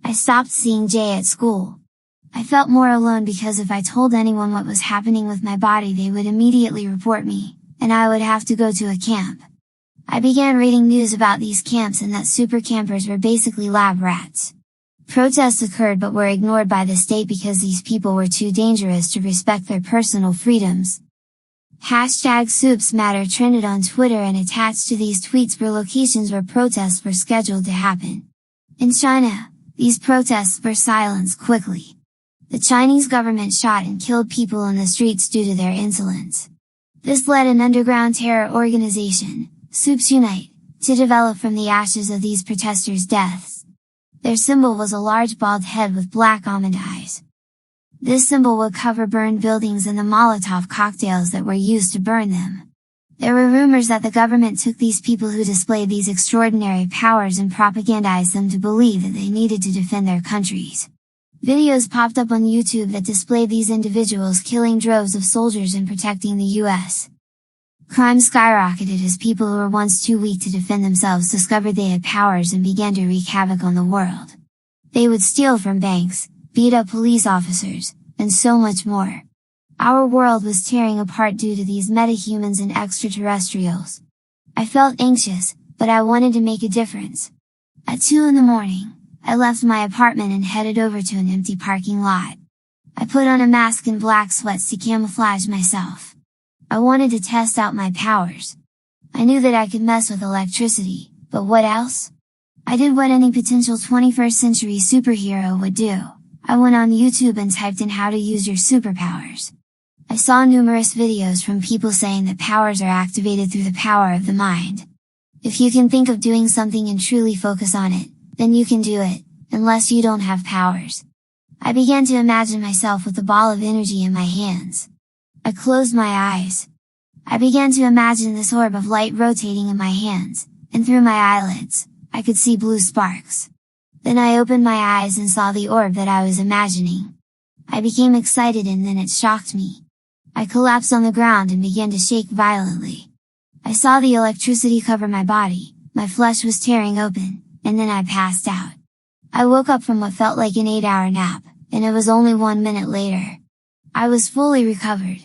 I stopped seeing Jay at school. I felt more alone because if I told anyone what was happening with my body they would immediately report me, and I would have to go to a camp. I began reading news about these camps and that super campers were basically lab rats. Protests occurred but were ignored by the state because these people were too dangerous to respect their personal freedoms. #SoupsMatter trended on Twitter, and attached to these tweets were locations where protests were scheduled to happen. In China, these protests were silenced quickly. The Chinese government shot and killed people in the streets due to their insolence. This led an underground terror organization, Soups Unite, to develop from the ashes of these protesters' deaths. Their symbol was a large bald head with black almond eyes. This symbol would cover burned buildings and the Molotov cocktails that were used to burn them. There were rumors that the government took these people who displayed these extraordinary powers and propagandized them to believe that they needed to defend their countries. Videos popped up on YouTube that displayed these individuals killing droves of soldiers and protecting the US. Crime skyrocketed as people who were once too weak to defend themselves discovered they had powers and began to wreak havoc on the world. They would steal from banks, beat up police officers, and so much more. Our world was tearing apart due to these metahumans and extraterrestrials. I felt anxious, but I wanted to make a difference. At 2 in the morning, I left my apartment and headed over to an empty parking lot. I put on a mask and black sweats to camouflage myself. I wanted to test out my powers. I knew that I could mess with electricity, but what else? I did what any potential 21st century superhero would do. I went on YouTube and typed in how to use your superpowers. I saw numerous videos from people saying that powers are activated through the power of the mind. If you can think of doing something and truly focus on it, then you can do it, unless you don't have powers. I began to imagine myself with a ball of energy in my hands. I closed my eyes. I began to imagine this orb of light rotating in my hands, and through my eyelids, I could see blue sparks. Then I opened my eyes and saw the orb that I was imagining. I became excited and then it shocked me. I collapsed on the ground and began to shake violently. I saw the electricity cover my body, my flesh was tearing open, and then I passed out. I woke up from what felt like an 8-hour nap, and it was only 1 minute later. I was fully recovered,